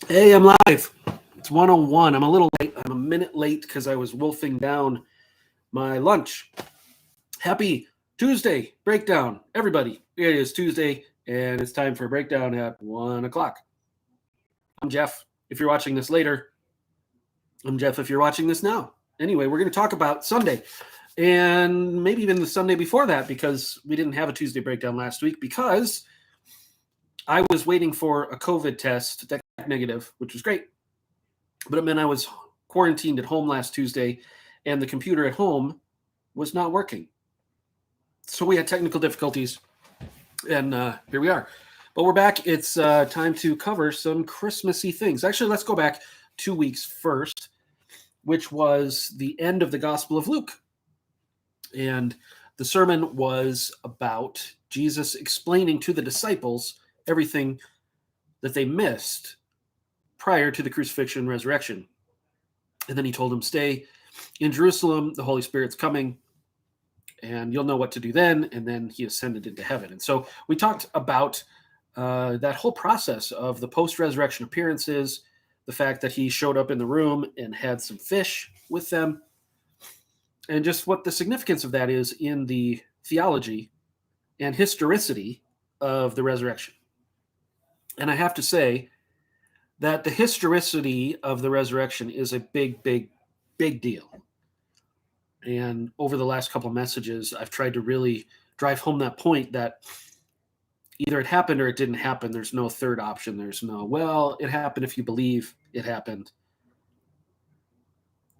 Hey, I'm live. It's 101. I'm a little late. I'm a minute late because I was wolfing down my lunch. Happy Tuesday breakdown, everybody. It is Tuesday, and it's time for a breakdown at 1 o'clock. I'm Jeff. If you're watching this later, I'm Jeff. If you're watching this now. Anyway, we're going to talk about Sunday and maybe even the Sunday before that because we didn't have a Tuesday breakdown last week because I was waiting for a COVID test that got negative, which was great. But it meant I was quarantined at home last Tuesday, and the computer at home was not working. So we had technical difficulties, and here we are. But we're back. It's time to cover some Christmassy things. Actually, let's go back 2 weeks first, which was the end of the Gospel of Luke. And the sermon was about Jesus explaining to the disciples everything that they missed prior to the crucifixion and resurrection. And then he told them, stay in Jerusalem, the Holy Spirit's coming, and you'll know what to do then. And then he ascended into heaven. And so we talked about that whole process of the post-resurrection appearances, the fact that he showed up in the room and had some fish with them, and just what the significance of that is in the theology and historicity of the resurrection. And I have to say, that the historicity of the resurrection is a big, big, big deal. And over the last couple of messages, I've tried to really drive home that point that either it happened or it didn't happen. There's no third option. There's no, well, it happened if you believe it happened.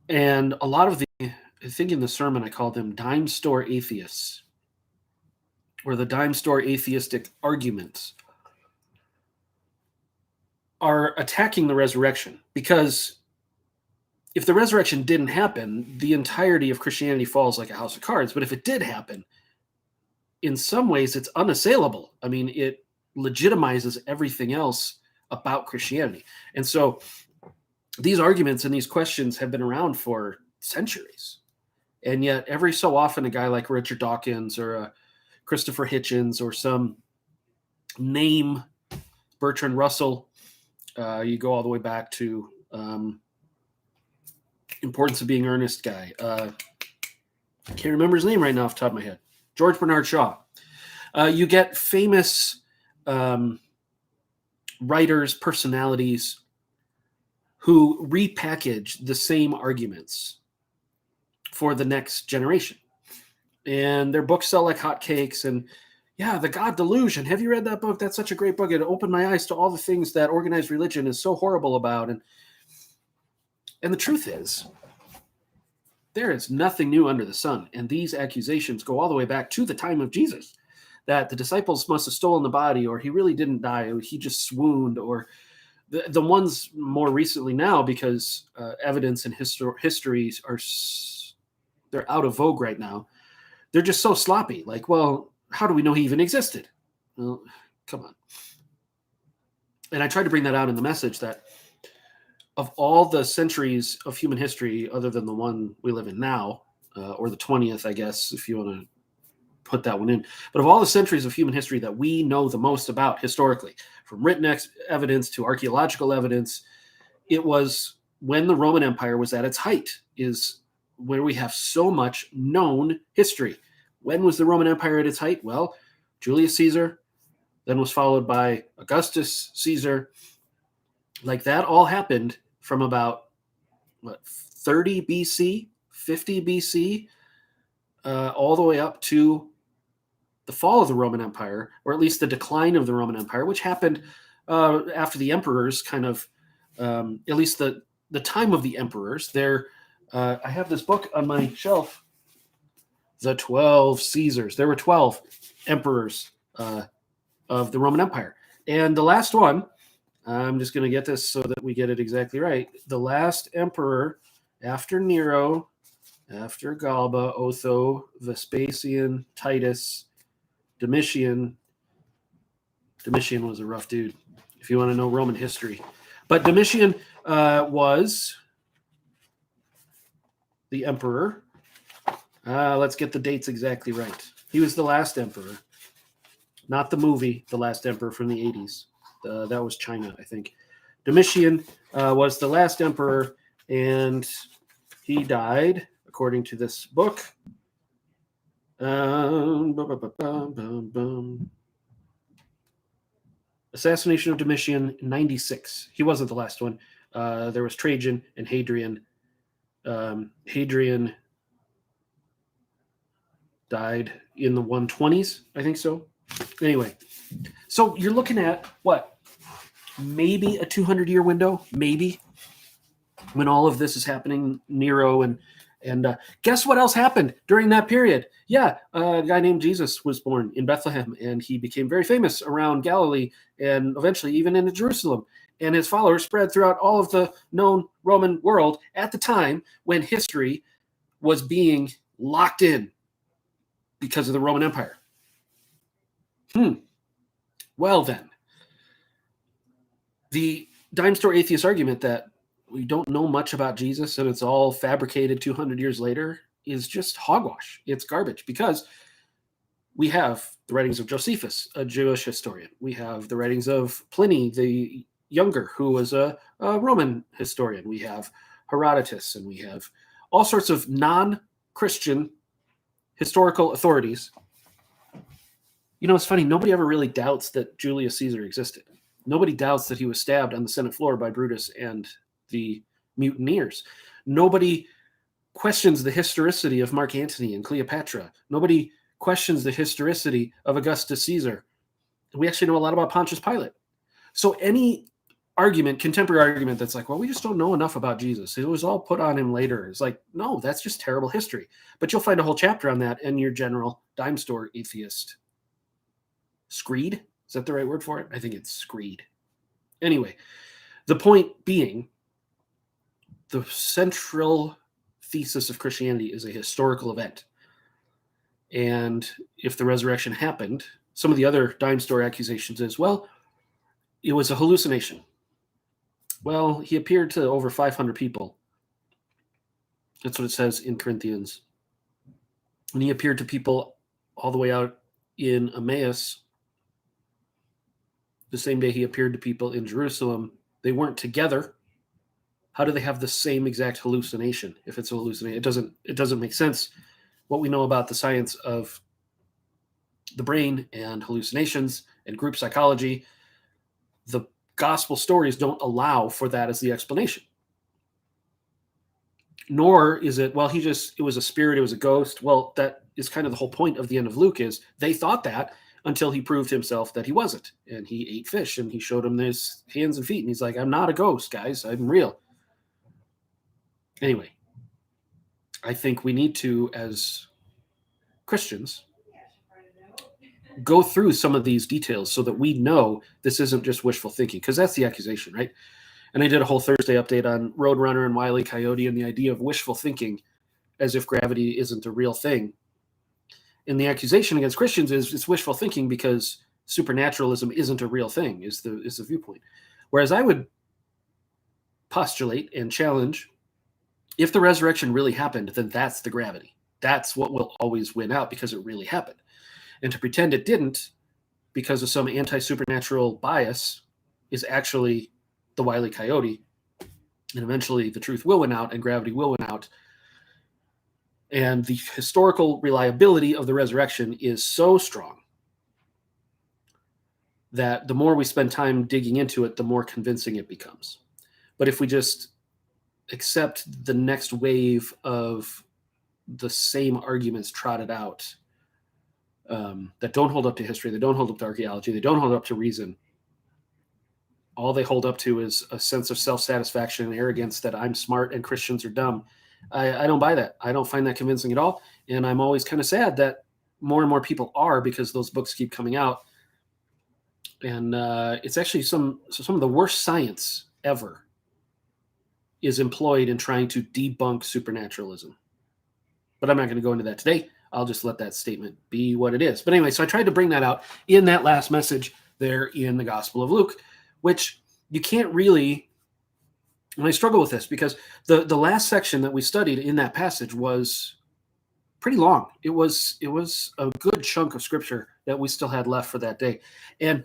And a lot of I think in the sermon, I called them dime store atheists, or the dime store atheistic arguments, are attacking the resurrection, because if the resurrection didn't happen, the entirety of Christianity falls like a house of cards. But if it did happen, in some ways it's unassailable. I mean, it legitimizes everything else about Christianity. And so these arguments and these questions have been around for centuries. And yet every so often a guy like Richard Dawkins or Christopher Hitchens or some name, Bertrand Russell, you go all the way back to Importance of Being Earnest guy. I can't remember his name right now off the top of my head. George Bernard Shaw. You get famous writers, personalities who repackage the same arguments for the next generation. And their books sell like hotcakes. And yeah, The God Delusion. Have you read that book? That's such a great book. It opened my eyes to all the things that organized religion is so horrible about. And the truth is, there is nothing new under the sun. And these accusations go all the way back to the time of Jesus, that the disciples must have stolen the body, or he really didn't die, or he just swooned, or the ones more recently now, because evidence and histories are, they're out of vogue right now. They're just so sloppy. Like, well, how do we know he even existed? Well, come on. And I tried to bring that out in the message that of all the centuries of human history, other than the one we live in now, or the 20th, I guess, if you want to put that one in, but of all the centuries of human history that we know the most about historically, from written evidence to archaeological evidence, it was when the Roman Empire was at its height, is where we have so much known history. When was the Roman Empire at its height? Well, Julius Caesar, then was followed by Augustus Caesar. Like, that all happened from about 30 BC, 50 BC, all the way up to the fall of the Roman Empire, or at least the decline of the Roman Empire, which happened after the emperors kind of, at least the time of the emperors. I have this book on my shelf, The 12 Caesars. There were 12 emperors of the Roman Empire. And the last one, I'm just going to get this so that we get it exactly right. The last emperor after Nero, after Galba, Otho, Vespasian, Titus, Domitian. Domitian was a rough dude, if you want to know Roman history. But Domitian was the emperor. Let's get the dates exactly right. He was the last emperor, not the movie, The Last Emperor from the 80s. That was China, I think. Domitian was the last emperor, and he died, according to this book. Assassination of Domitian, 96. He wasn't the last one. There was Trajan and Hadrian. Hadrian died in the 120s, I think so. Anyway, so you're looking at what? Maybe a 200-year window, maybe, when all of this is happening. Nero and guess what else happened during that period? Yeah, a guy named Jesus was born in Bethlehem, and he became very famous around Galilee and eventually even into Jerusalem. And his followers spread throughout all of the known Roman world at the time when history was being locked in because of the Roman Empire. Well then, the dime store atheist argument that we don't know much about Jesus and it's all fabricated 200 years later is just hogwash. It's garbage, because we have the writings of Josephus, a Jewish historian. We have the writings of Pliny the Younger, who was a Roman historian. We have Herodotus, and we have all sorts of non-Christian historical authorities. You know, it's funny. Nobody ever really doubts that Julius Caesar existed. Nobody doubts that he was stabbed on the Senate floor by Brutus and the mutineers. Nobody questions the historicity of Mark Antony and Cleopatra. Nobody questions the historicity of Augustus Caesar. We actually know a lot about Pontius Pilate. So any argument, contemporary argument, that's like, well, we just don't know enough about Jesus, it was all put on him later, it's like, no, that's just terrible history. But you'll find a whole chapter on that in your general dime store atheist screed. Is that the right word for it? I think it's screed. Anyway, the point being, the central thesis of Christianity is a historical event. And if the resurrection happened, some of the other dime store accusations is, well, it was a hallucination. Well, he appeared to over 500 people. That's what it says in Corinthians. And he appeared to people all the way out in Emmaus. The same day he appeared to people in Jerusalem. They weren't together. How do they have the same exact hallucination? If it's a hallucination, it doesn't make sense. What we know about the science of the brain and hallucinations and group psychology, the gospel stories don't allow for that as the explanation. Nor is it, well, it was a spirit, it was a ghost. Well, that is kind of the whole point of the end of Luke, is they thought that until he proved himself that he wasn't. And he ate fish and he showed them his hands and feet. And he's like, I'm not a ghost, guys. I'm real. Anyway, I think we need to, as Christians, go through some of these details so that we know this isn't just wishful thinking, because that's the accusation, right? And I did a whole Thursday update on Roadrunner and Wile E. Coyote and the idea of wishful thinking as if gravity isn't a real thing. And the accusation against Christians is it's wishful thinking because supernaturalism isn't a real thing, is the viewpoint. Whereas I would postulate and challenge, if the resurrection really happened, then that's the gravity. That's what will always win out, because it really happened. And to pretend it didn't because of some anti-supernatural bias is actually the Wile E. Coyote. And eventually the truth will win out and gravity will win out. And the historical reliability of the resurrection is so strong that the more we spend time digging into it, the more convincing it becomes. But if we just accept the next wave of the same arguments trotted out that don't hold up to history, they don't hold up to archaeology, they don't hold up to reason, all they hold up to is a sense of self-satisfaction and arrogance that I'm smart and Christians are dumb. I don't buy that. I don't find that convincing at all. And I'm always kind of sad that more and more people are, because those books keep coming out. And it's actually some of the worst science ever is employed in trying to debunk supernaturalism. But I'm not going to go into that today. I'll just let that statement be what it is. But anyway, so I tried to bring that out in that last message there in the Gospel of Luke, which you can't really, and I struggle with this because the last section that we studied in that passage was pretty long. It was a good chunk of scripture that we still had left for that day. And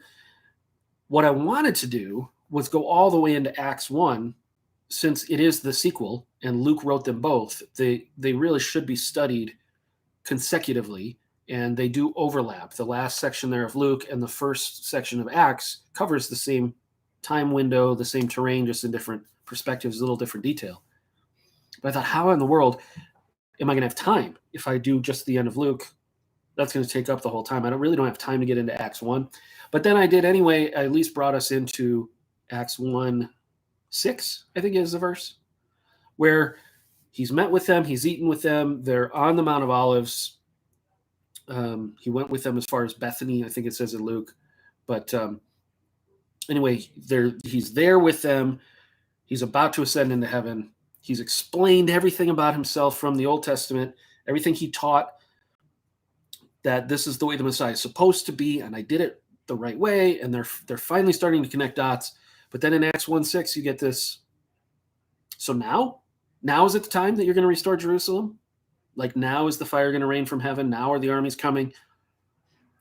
what I wanted to do was go all the way into Acts 1, since it is the sequel and Luke wrote them both. They really should be studied consecutively, and they do overlap. The last section there of Luke and the first section of Acts covers the same time window, the same terrain, just in different perspectives, a little different detail. But I thought, how in the world am I going to have time if I do just the end of Luke? That's going to take up the whole time. I don't have time to get into Acts 1. But then I did anyway. I at least brought us into Acts 1:6, I think is the verse, where he's met with them, he's eaten with them, they're on the Mount of Olives. He went with them as far as Bethany, I think it says in Luke. But anyway, he's there with them. He's about to ascend into heaven. He's explained everything about himself from the Old Testament, everything he taught, that this is the way the Messiah is supposed to be, and I did it the right way, and they're finally starting to connect dots. But then in Acts 1:6, you get this. So now is it the time that you're going to restore Jerusalem? Like, now is the fire going to rain from heaven? Now are the armies coming?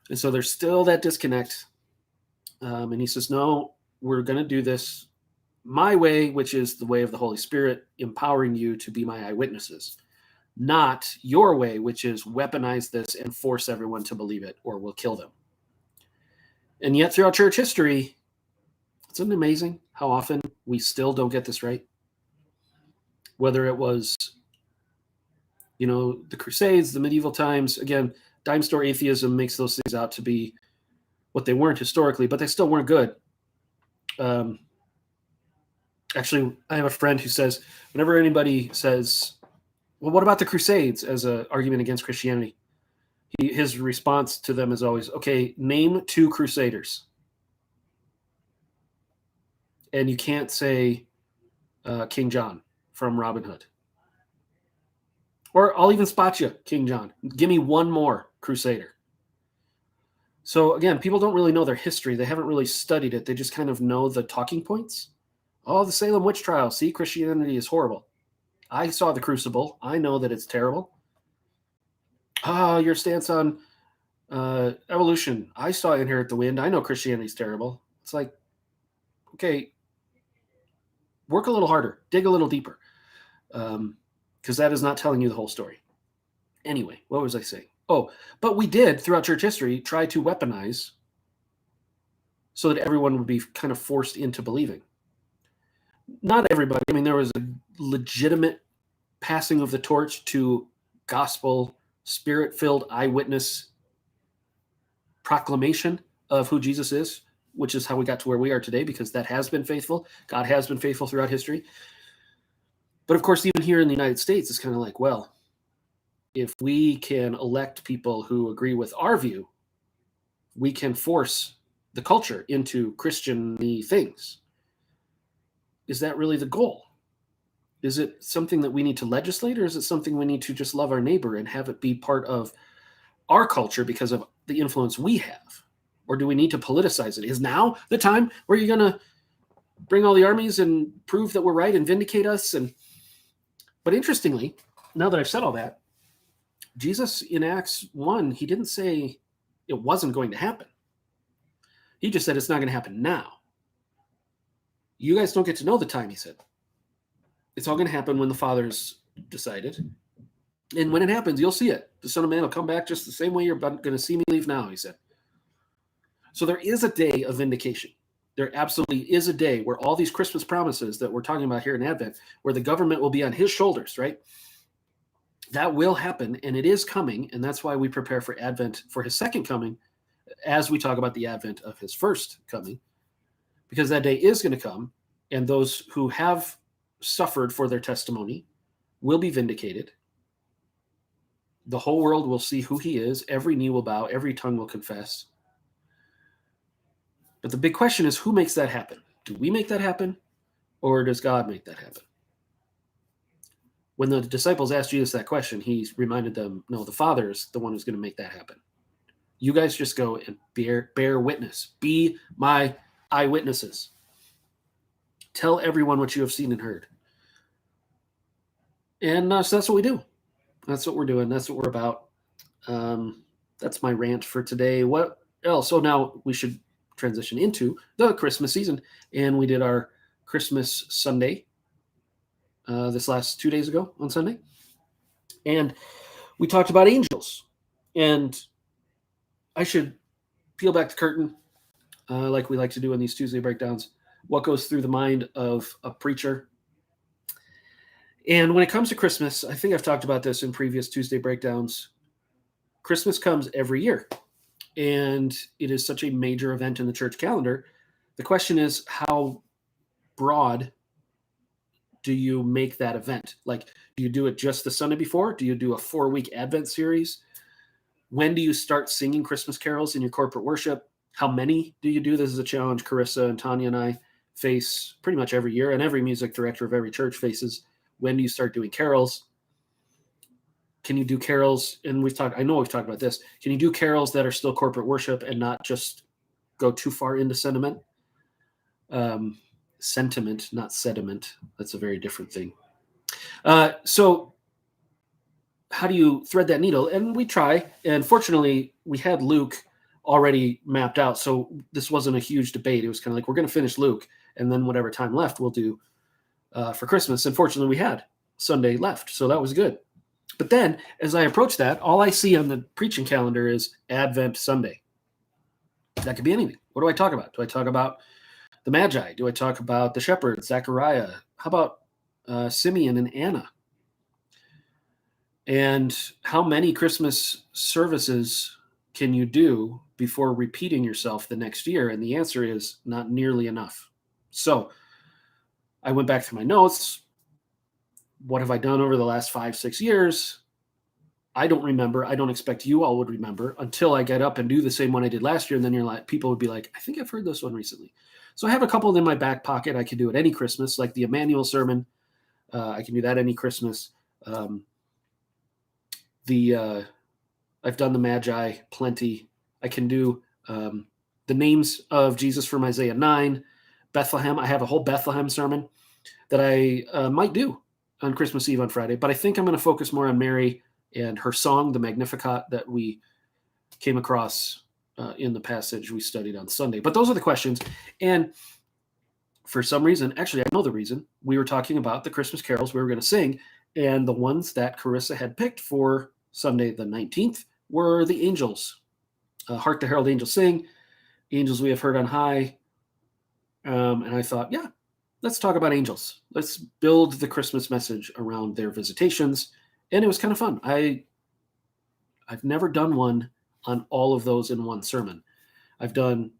And so there's still that disconnect. And he says, no, we're going to do this my way, which is the way of the Holy Spirit, empowering you to be my eyewitnesses. Not your way, which is weaponize this and force everyone to believe it, or we'll kill them. And yet throughout church history, isn't it amazing how often we still don't get this right? Whether it was, the Crusades, the medieval times, again, dime store atheism makes those things out to be what they weren't historically, but they still weren't good. Actually, I have a friend who says, whenever anybody says, well, what about the Crusades as an argument against Christianity? His response to them is always, okay, name 2 crusaders. And you can't say King John from Robin Hood. Or I'll even spot you, King John. Give me one more crusader. So again, people don't really know their history. They haven't really studied it. They just kind of know the talking points. Oh, the Salem witch trial. See, Christianity is horrible. I saw the Crucible. I know that it's terrible. Your stance on evolution. I saw Inherit the Wind. I know Christianity is terrible. It's like, okay, work a little harder. Dig a little deeper. Because that is not telling you the whole story. Anyway, what was I saying? Oh, but we did, throughout church history, try to weaponize so that everyone would be kind of forced into believing. Not everybody. I mean, there was a legitimate passing of the torch to gospel, spirit-filled eyewitness proclamation of who Jesus is, which is how we got to where we are today, because that has been faithful. God has been faithful throughout history. But of course, even here in the United States, it's kind of like, well, if we can elect people who agree with our view, we can force the culture into Christian-y things. Is that really the goal? Is it something that we need to legislate, or is it something we need to just love our neighbor and have it be part of our culture because of the influence we have? Or do we need to politicize it? Is now the time where you're going to bring all the armies and prove that we're right and vindicate us? But interestingly, now that I've said all that, Jesus in Acts 1, he didn't say it wasn't going to happen. He just said it's not going to happen now. You guys don't get to know the time, he said. It's all going to happen when the Father's decided. And when it happens, you'll see it. The Son of Man will come back just the same way you're going to see me leave now, he said. So there is a day of vindication. There absolutely is a day where all these Christmas promises that we're talking about here in Advent, where the government will be on his shoulders, right? That will happen, and it is coming, and that's why we prepare for Advent, for his second coming, as we talk about the advent of his first coming, because that day is going to come, and those who have suffered for their testimony will be vindicated. The whole world will see who he is. Every knee will bow. Every tongue will confess. But the big question is, who makes that happen? Do we make that happen, or does God make that happen? When the disciples asked Jesus that question, he reminded them, no, the Father is the one who's going to make that happen. You guys just go and bear witness. Be my eyewitnesses. Tell everyone what you have seen and heard. And so that's what we do. That's what we're doing. That's what we're about. That's my rant for today. What else? So now we should transition into the Christmas season. And we did our Christmas Sunday this last 2 days ago on Sunday. And we talked about angels. And I should peel back the curtain, like we like to do in these Tuesday breakdowns, what goes through the mind of a preacher. And when it comes to Christmas, I think I've talked about this in previous Tuesday breakdowns. Christmas comes every year, and it is such a major event in the church calendar. The question is, how broad do you make that event? Like, do you do it just the Sunday before? Do you do a 4-week Advent series? When do you start singing Christmas carols in your corporate worship? How many do you do? This is a challenge Carissa and Tanya and I face pretty much every year, and every music director of every church faces. When do you start doing carols? Can you do carols? And I know we've talked about this. Can you do carols that are still corporate worship and not just go too far into sentiment? Sentiment, not sediment. That's a very different thing. So how do you thread that needle? And we try. And fortunately, we had Luke already mapped out. So this wasn't a huge debate. It was kind of like, we're going to finish Luke, and then whatever time left, we'll do for Christmas. And fortunately, we had Sunday left. So that was good. But then, as I approach that, all I see on the preaching calendar is Advent Sunday. That could be anything. What do I talk about? Do I talk about the Magi? Do I talk about the shepherds, Zechariah? How about Simeon and Anna? And how many Christmas services can you do before repeating yourself the next year? And the answer is not nearly enough. So I went back through my notes. What have I done over the last 5-6 years? I don't remember. I don't expect you all would remember until I get up and do the same one I did last year. And then people would be like, I think I've heard this one recently. So I have a couple in my back pocket. I can do it any Christmas, like the Emmanuel sermon. I can do that any Christmas. I've done the Magi plenty. I can do the names of Jesus from Isaiah 9, Bethlehem. I have a whole Bethlehem sermon that I might do on Christmas Eve on Friday, but I think I'm going to focus more on Mary and her song, the Magnificat, that we came across in the passage we studied on Sunday. But those are the questions. And for some reason, actually, I know the reason, we were talking about the Christmas carols we were going to sing, and the ones that Carissa had picked for Sunday the 19th were the angels. Hark the Herald Angels Sing, Angels We Have Heard on High. And I thought, yeah, let's talk about angels. Let's build the Christmas message around their visitations. And it was kind of fun. I've never done one on all of those in one sermon. I've done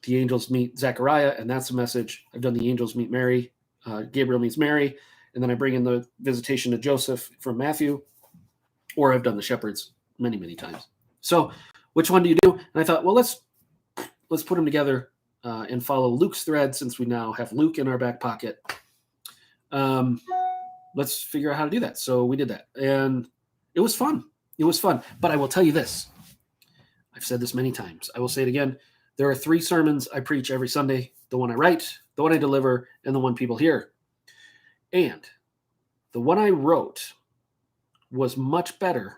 the angels meet Zechariah, and that's a message. I've done the angels meet Mary, Gabriel meets Mary, and then I bring in the visitation to Joseph from Matthew, or I've done the shepherds many, many times. So which one do you do? And I thought, well, let's put them together and follow Luke's thread, since we now have Luke in our back pocket. Let's figure out how to do that. So we did that, and it was fun. It was fun. But I will tell you this. I've said this many times. I will say it again. There are 3 sermons I preach every Sunday: the one I write, the one I deliver, and the one people hear. And the one I wrote was much better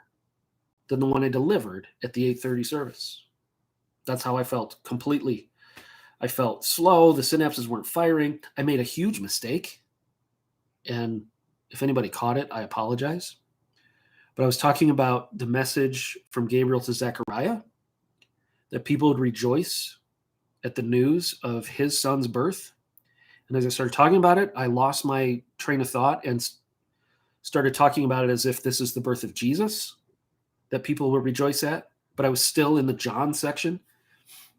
than the one I delivered at the 8:30 service. That's how I felt completely. I felt slow. The synapses weren't firing. I made a huge mistake. And if anybody caught it, I apologize. But I was talking about the message from Gabriel to Zechariah, that people would rejoice at the news of his son's birth. And as I started talking about it, I lost my train of thought and started talking about it as if this is the birth of Jesus that people would rejoice at. But I was still in the John section.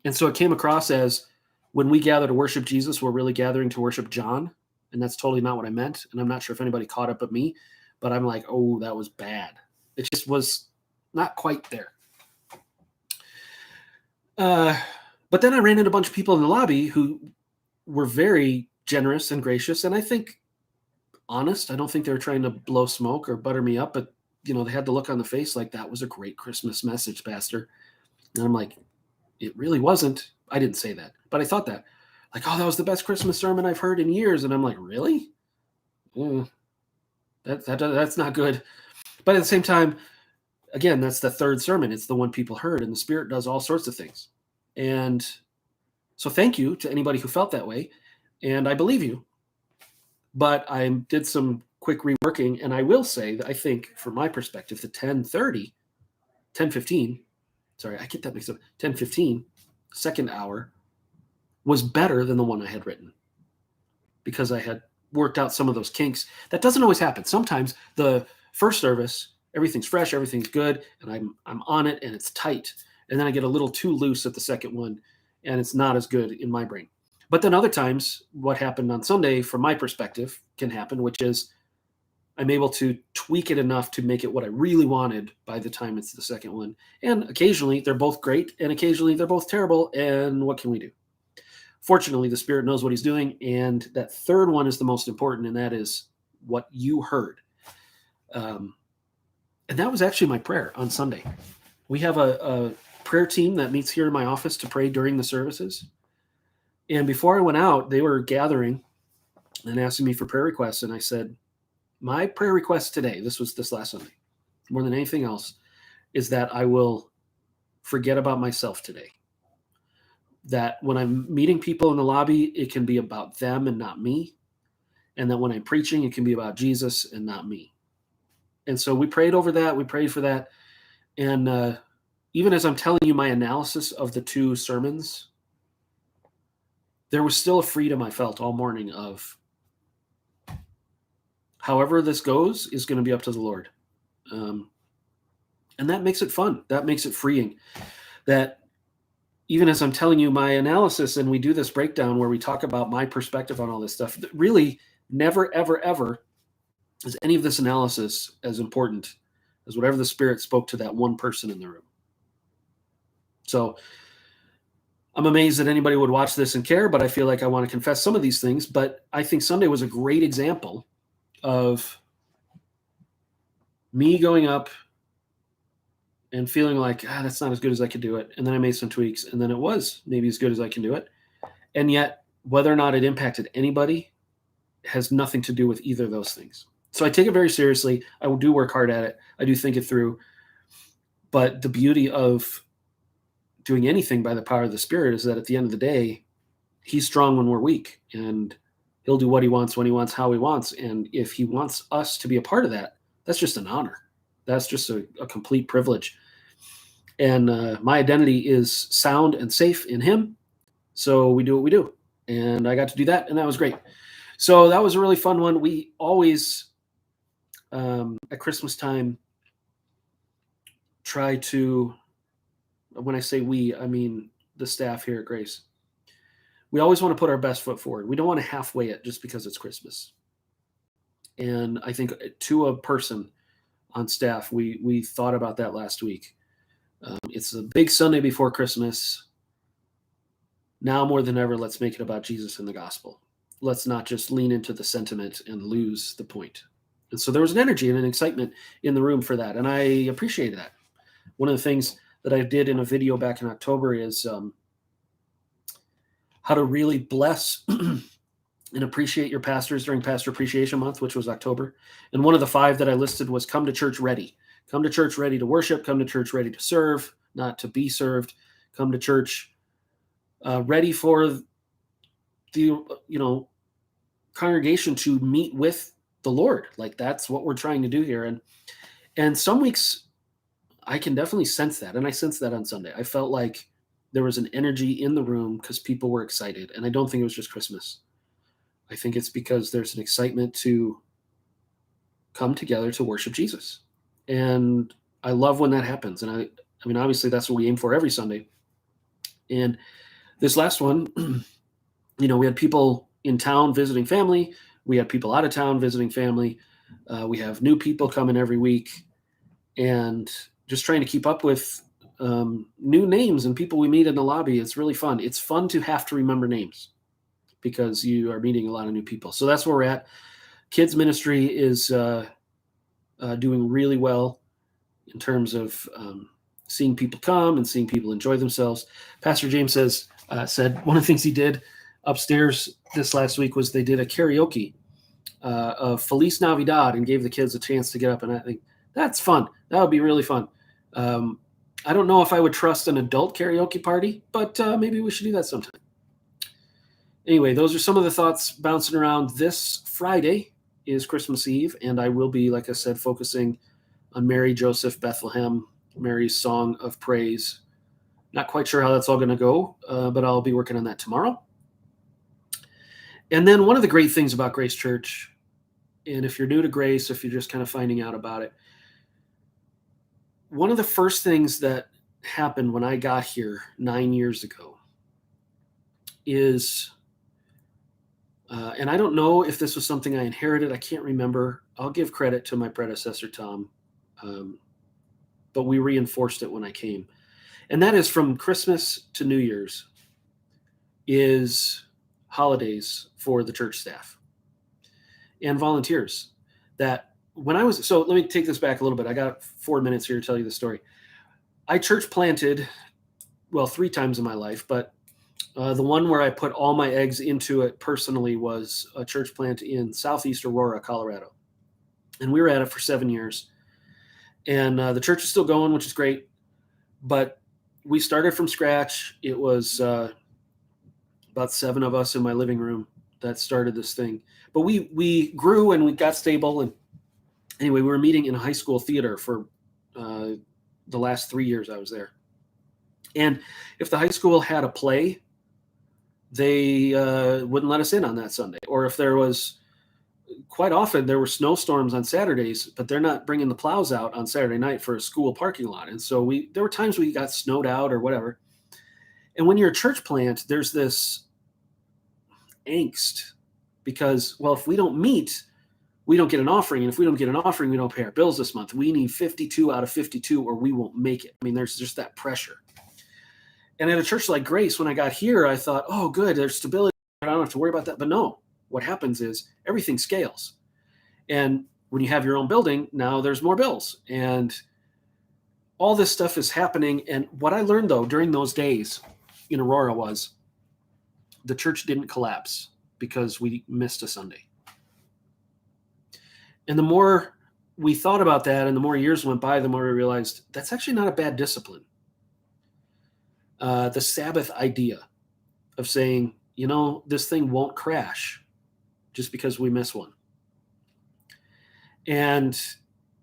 And so it came across as, when we gather to worship Jesus, we're really gathering to worship John. And that's totally not what I meant. And I'm not sure if anybody caught up but me. But I'm like, oh, that was bad. It just was not quite there. But then I ran into a bunch of people in the lobby who were very generous and gracious, and I think honest. I don't think they were trying to blow smoke or butter me up, but they had the look on the face like, that was a great Christmas message, Pastor. And I'm like, it really wasn't. I didn't say that, but I thought that. Like, oh, that was the best Christmas sermon I've heard in years. And I'm like, really? That's not good. But at the same time, again, that's the 3rd sermon. It's the one people heard, and the Spirit does all sorts of things. And So thank you to anybody who felt that way. And I believe you. But I did some quick reworking. And I will say that I think, from my perspective, the 10:15, sorry, I get that mixed up, 10:15, second hour, was better than the one I had written, because I had worked out some of those kinks. That doesn't always happen. Sometimes the first service, everything's fresh, everything's good, and I'm on it, and it's tight. And then I get a little too loose at the second one, and it's not as good in my brain. But then other times, what happened on Sunday, from my perspective, can happen, which is I'm able to tweak it enough to make it what I really wanted by the time it's the second one. And occasionally they're both great, and occasionally they're both terrible. And what can we do? Fortunately, the Spirit knows what he's doing. And that third one is the most important, and that is what you heard. And that was actually my prayer on Sunday. We have a prayer team that meets here in my office to pray during the services. And before I went out, they were gathering and asking me for prayer requests. And I said, my prayer request today, this last Sunday, more than anything else, is that I will forget about myself today. That when I'm meeting people in the lobby, it can be about them and not me. And that when I'm preaching, it can be about Jesus and not me. And so we prayed over that. We prayed for that. And even as I'm telling you my analysis of the two sermons, there was still a freedom I felt all morning of, however this goes is going to be up to the Lord. And that makes it fun. That makes it freeing. That even as I'm telling you my analysis, and we do this breakdown where we talk about my perspective on all this stuff, really never, ever, ever is any of this analysis as important as whatever the Spirit spoke to that one person in the room. So I'm amazed that anybody would watch this and care, but I feel like I want to confess some of these things. But I think Sunday was a great example of me going up and feeling like, that's not as good as I could do it. And then I made some tweaks, and then it was maybe as good as I can do it. And yet, whether or not it impacted anybody has nothing to do with either of those things. So I take it very seriously. I do work hard at it. I do think it through. But the beauty of doing anything by the power of the Spirit is that at the end of the day, he's strong when we're weak, and he'll do what he wants, when he wants, how he wants. And if he wants us to be a part of that, that's just an honor. That's just a complete privilege. And my identity is sound and safe in him. So we do what we do. And I got to do that, and that was great. So that was a really fun one. We always, at Christmas time, try to, when I say we, I mean the staff here at Grace. We always want to put our best foot forward. We don't want to halfway it just because it's Christmas. And I think to a person on staff, we thought about that last week. It's a big Sunday before Christmas. Now more than ever, let's make it about Jesus and the gospel. Let's not just lean into the sentiment and lose the point. And so there was an energy and an excitement in the room for that, and I appreciated that. One of the things that I did in a video back in October is how to really bless and appreciate your pastors during Pastor Appreciation Month, which was October. And one of the 5 that I listed was come to church ready. Come to church ready to worship. Come to church ready to serve, not to be served. Come to church ready for the congregation to meet with the Lord. Like, that's what we're trying to do here. And some weeks I can definitely sense that. And I sensed that on Sunday. I felt like there was an energy in the room because people were excited. And I don't think it was just Christmas. I think it's because there's an excitement to come together to worship Jesus. And I love when that happens. And I mean, obviously that's what we aim for every Sunday. And this last one, we had people in town visiting family. We had people out of town visiting family. We have new people coming every week, and just trying to keep up with new names and people we meet in the lobby. It's really fun. It's fun to have to remember names because you are meeting a lot of new people. So that's where we're at. Kids ministry is doing really well in terms of seeing people come and seeing people enjoy themselves. Pastor James said one of the things he did upstairs this last week was they did a karaoke of Feliz Navidad and gave the kids a chance to get up. And I think that's fun. That would be really fun. I don't know if I would trust an adult karaoke party, but maybe we should do that sometime. Anyway, those are some of the thoughts bouncing around. This Friday is Christmas Eve, and I will be, like I said, focusing on Mary, Joseph, Bethlehem, Mary's song of praise. Not quite sure how that's all going to go, but I'll be working on that tomorrow. And then one of the great things about Grace Church, and if you're new to Grace, if you're just kind of finding out about it, one of the first things that happened when I got here 9 years ago is, and I don't know if this was something I inherited. I can't remember. I'll give credit to my predecessor, Tom, but we reinforced it when I came. And that is from Christmas to New Year's is holidays for the church staff and volunteers. That when I was, so let me take this back a little bit. I got 4 minutes here to tell you the story. I church planted, well, 3 times in my life, but the one where I put all my eggs into it personally was a church plant in Southeast Aurora, Colorado. And we were at it for 7 years. And the church is still going, which is great. But we started from scratch. It was about 7 of us in my living room that started this thing. But we grew and we got stable. And anyway, we were meeting in a high school theater for the last 3 years I was there. And if the high school had a play, they wouldn't let us in on that Sunday. Or if there was, quite often there were snowstorms on Saturdays, but they're not bringing the plows out on Saturday night for a school parking lot. And so there were times we got snowed out or whatever. And when you're a church plant, there's this angst because, well, if we don't meet, we don't get an offering. And if we don't get an offering, we don't pay our bills this month. We need 52 out of 52 or we won't make it. I mean, there's just that pressure. And at a church like Grace, when I got here, I thought, oh, good, there's stability. I don't have to worry about that. But no, what happens is everything scales. And when you have your own building, now there's more bills. And all this stuff is happening. And what I learned, though, during those days in Aurora was the church didn't collapse because we missed a Sunday. And the more we thought about that and the more years went by, the more we realized that's actually not a bad discipline. The Sabbath idea of saying, you know, this thing won't crash just because we miss one. And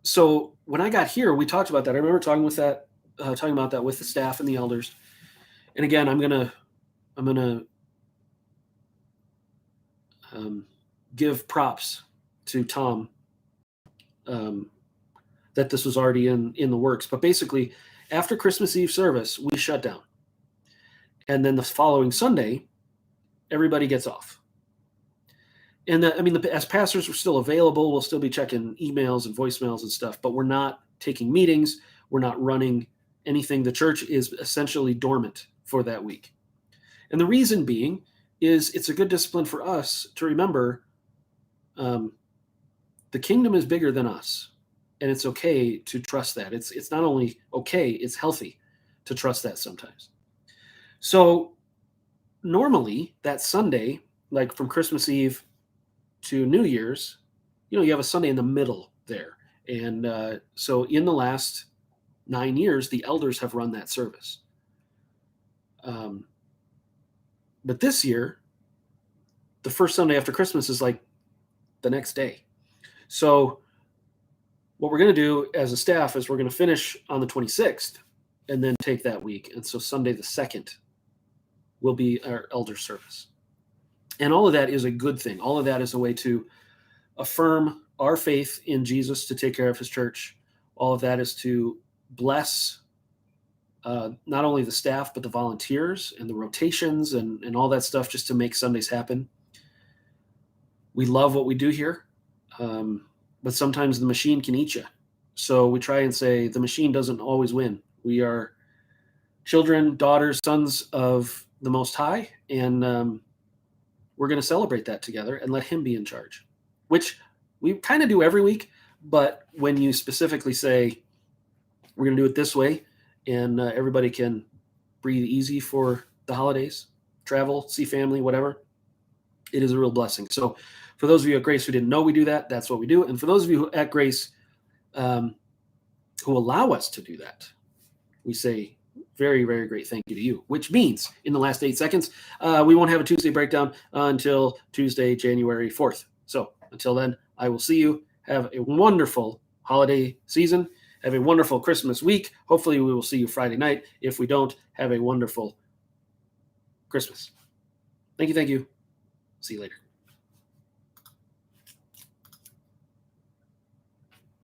so when I got here, we talked about that. I remember talking about that with the staff and the elders. And again, I'm gonna give props to Tom that this was already in the works. But basically, after Christmas Eve service, we shut down. And then the following Sunday, everybody gets off. And as pastors, we're still available. We'll still be checking emails and voicemails and stuff, but we're not taking meetings. We're not running anything. The church is essentially dormant for that week. And the reason being is it's a good discipline for us to remember the kingdom is bigger than us. And it's okay to trust that. It's not only okay, it's healthy to trust that sometimes. So normally that Sunday, like from Christmas Eve to New Year's, you have a Sunday in the middle there. And so in the last 9 years, the elders have run that service. But this year, the first Sunday after Christmas is like the next day. So what we're going to do as a staff is we're going to finish on the 26th and then take that week. And so Sunday the 2nd will be our elder service. And all of that is a good thing. All of that is a way to affirm our faith in Jesus to take care of his church. All of that is to bless not only the staff, but the volunteers and the rotations and all that stuff just to make Sundays happen. We love what we do here, but sometimes the machine can eat you. So we try and say the machine doesn't always win. We are children, daughters, sons of the Most High, and we're going to celebrate that together and let him be in charge, which we kind of do every week. But when you specifically say we're going to do it this way and everybody can breathe easy for the holidays, travel, see family, whatever, it is a real blessing. So for those of you at Grace who didn't know we do that, that's what we do. And for those of you at Grace who allow us to do that, we say very, very great thank you to you, which means in the last 8 seconds, we won't have a Tuesday breakdown until Tuesday, January 4th. So until then, I will see you. Have a wonderful holiday season. Have a wonderful Christmas week. Hopefully we will see you Friday night. If we don't, have a wonderful Christmas. Thank you. See you later.